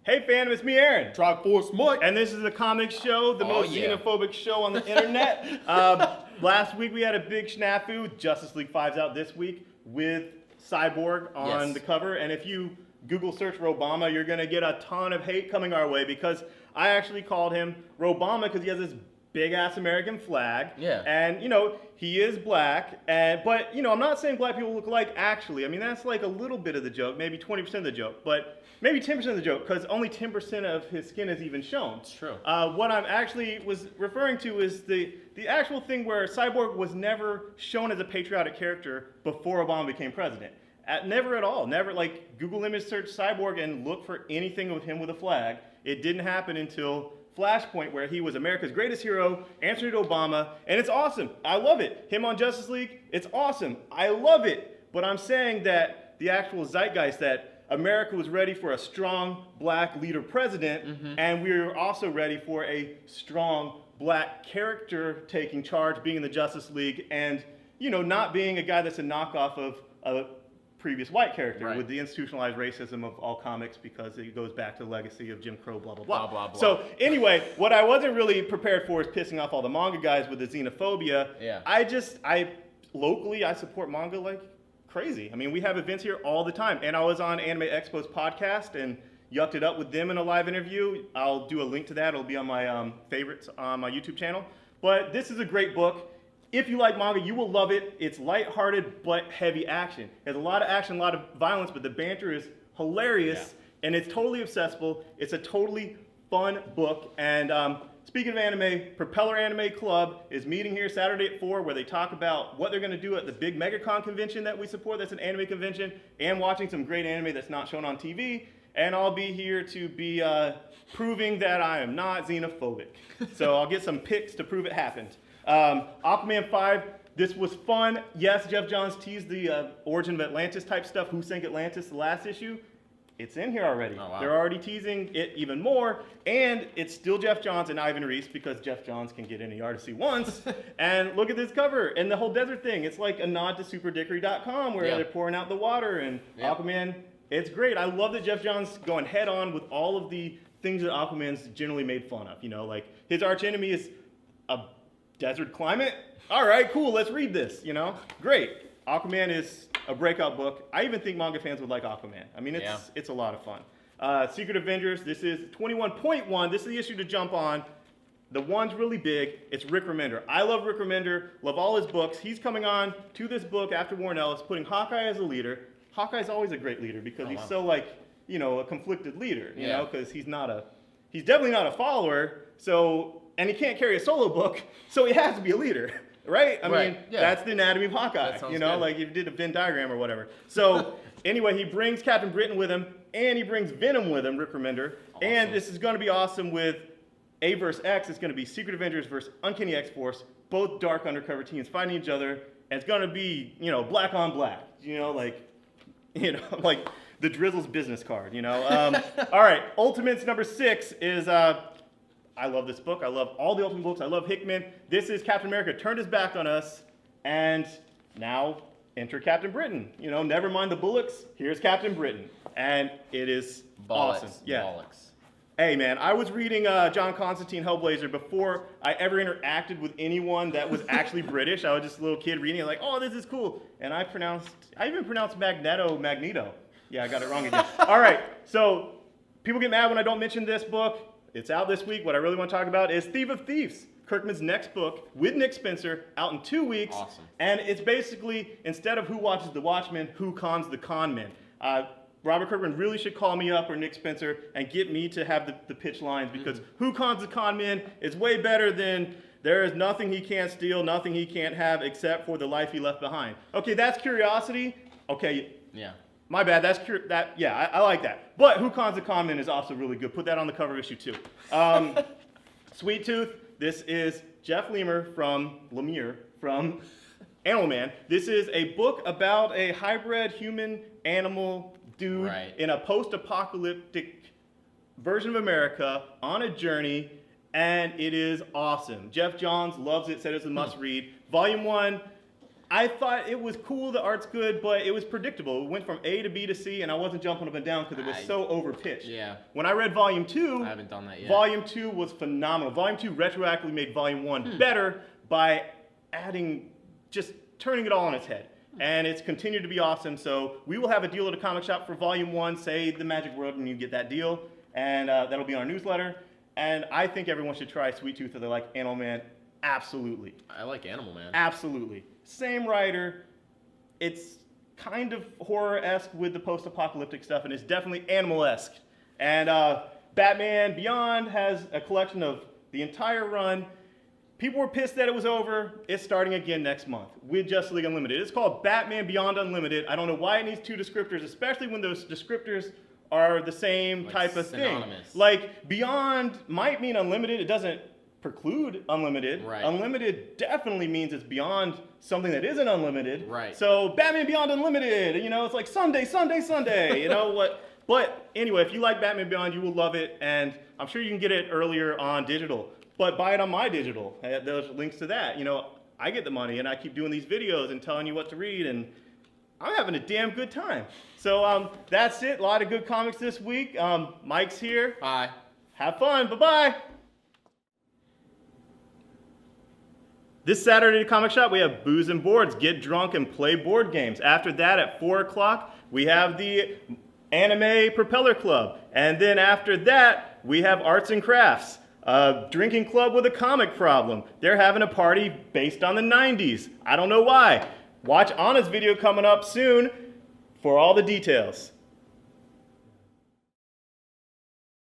Hey fam, it's me, Aaron. Triforce Mike. And this is the comic show, the most xenophobic show on the internet. Last week we had a big snafu. Justice League 5's out this week with Cyborg on the cover. And if you Google search Robama, you're going to get a ton of hate coming our way because I actually called him Robama because he has this big-ass American flag. Yeah. And, you know, he is black. But, you know, I'm not saying black people look alike, actually. I mean, that's like a little bit of the joke, maybe 20% of the joke. But maybe 10% of the joke, because only 10% of his skin is even shown. It's true. What I'm actually was referring to is the actual thing where Cyborg was never shown as a patriotic character before Obama became president. Never at all. Never, like, Google image search Cyborg and look for anything with him with a flag. It didn't happen until Flashpoint, where he was America's greatest hero, answering to Obama, and it's awesome. I love it. Him on Justice League, it's awesome. I love it. But I'm saying that the actual zeitgeist that America was ready for a strong black leader president, and we were also ready for a strong black character taking charge, being in the Justice League, and, you know, not being a guy that's a knockoff of a previous white character with the institutionalized racism of all comics, because it goes back to the legacy of Jim Crow, blah, blah, blah. Blah, blah, blah. So anyway, what I wasn't really prepared for is pissing off all the manga guys with the xenophobia. Yeah. Locally, I support manga like crazy. I mean, we have events here all the time. And I was on Anime-niacs podcast and yucked it up with them in a live interview. I'll do a link to that. It'll be on my favorites on my YouTube channel. But this is a great book. If you like manga, you will love it. It's lighthearted but heavy action. There's a lot of action, a lot of violence, but the banter is hilarious, and it's totally accessible. It's a totally fun book. And speaking of anime, Propeller Anime Club is meeting here Saturday at 4, where they talk about what they're going to do at the big MegaCon convention that we support. That's an anime convention, and watching some great anime that's not shown on TV. And I'll be here to be proving that I am not xenophobic. So I'll get some pics to prove it happened. Aquaman 5, this was fun. Yes, Jeff Johns teased the origin of Atlantis type stuff. Who sank Atlantis, the last issue? It's in here already. Oh, wow. They're already teasing it even more. And it's still Jeff Johns and Ivan Reis, because Jeff Johns can get any artist he wants. And look at this cover and the whole desert thing. It's like a nod to superdickery.com, where they're pouring out the water, and Aquaman. It's great. I love that Jeff Johns going head on with all of the things that Aquaman's generally made fun of. You know, like his archenemy is a desert climate? All right, cool, let's read this, you know? Great. Aquaman is a breakout book. I even think manga fans would like Aquaman. I mean, it's a lot of fun. Secret Avengers, this is 21.1. This is the issue to jump on. The one's really big. It's Rick Remender. I love Rick Remender, love all his books. He's coming on to this book after Warren Ellis, putting Hawkeye as a leader. Hawkeye's always a great leader because he's so, like, you know, a conflicted leader, you know, because he's definitely not a follower, so... And he can't carry a solo book, so he has to be a leader, right? I mean, that's the anatomy of Hawkeye, you know, like if you did a Venn diagram or whatever. So anyway, he brings Captain Britain with him, and he brings Venom with him, Rick Remender. Awesome. And this is going to be awesome with A vs. X. It's going to be Secret Avengers versus Uncanny X-Force, both dark undercover teams fighting each other. And it's going to be, you know, black on black, you know, like the Drizzle's business card, you know. All right, Ultimates number 6 is... I love this book. I love all the Ultimate books. I love Hickman. This is Captain America turned his back on us, and now enter Captain Britain. You know, never mind the bullocks. Here's Captain Britain, and it is awesome. Yeah. Bollocks. Hey man, I was reading John Constantine Hellblazer before I ever interacted with anyone that was actually British. I was just a little kid reading it, like, oh, this is cool, and I even pronounced Magneto. Yeah, I got it wrong again. All right, so people get mad when I don't mention this book. It's out this week. What I really want to talk about is Thief of Thieves, Kirkman's next book with Nick Spencer, out in 2 weeks. Awesome. And it's basically, instead of Who Watches the Watchmen, Who Cons the Con Men. Robert Kirkman really should call me up, or Nick Spencer, and get me to have the pitch lines, because Who Cons the Con Men is way better than there is nothing he can't steal, nothing he can't have except for the life he left behind. Okay, that's curiosity. Okay. Yeah. My bad, I like that. But Who Cons the Con Men is also really good. Put that on the cover of issue 2. Sweet Tooth, this is Jeff Lemire from Lemire from Animal-Man. This is a book about a hybrid human-animal dude in a post-apocalyptic version of America on a journey, and it is awesome. Jeff Johns loves it, said it's a must-read. Volume 1, I thought it was cool, the art's good, but it was predictable. It went from A to B to C, and I wasn't jumping up and down because it was so overpitched. Yeah. When I read Volume 2, I haven't done that yet. Volume 2 was phenomenal. Volume 2 retroactively made Volume 1 better by just turning it all on its head. And it's continued to be awesome, so we will have a deal at a comic shop for Volume 1, say the Magic World, and you get that deal, and that'll be on our newsletter. And I think everyone should try Sweet Tooth if they like Animal-Man. Absolutely. I like Animal Man. Absolutely. Same writer. It's kind of horror-esque with the post-apocalyptic stuff, and it's definitely animal-esque. And Batman Beyond has a collection of the entire run. People were pissed that it was over. It's starting again next month with Justice League Unlimited. It's called Batman Beyond Unlimited. I don't know why it needs 2 descriptors, especially when those descriptors are the same type of thing. Like, Beyond might mean unlimited. It doesn't preclude unlimited. Right. Unlimited definitely means it's beyond something that isn't unlimited. Right. So Batman Beyond Unlimited, you know, it's like Sunday, you know what? But anyway, if you like Batman Beyond, you will love it, and I'm sure you can get it earlier on digital. But buy it on my digital. There's links to that. You know, I get the money, and I keep doing these videos and telling you what to read, and I'm having a damn good time. So that's it. A lot of good comics this week. Mike's here. Bye. Have fun. Bye-bye. This Saturday at Comic Shop, we have Booze and Boards. Get drunk and play board games. After that, at 4 o'clock, we have the Anime Propeller Club. And then after that, we have Arts and Crafts, a drinking club with a comic problem. They're having a party based on the 90s. I don't know why. Watch Anna's video coming up soon for all the details.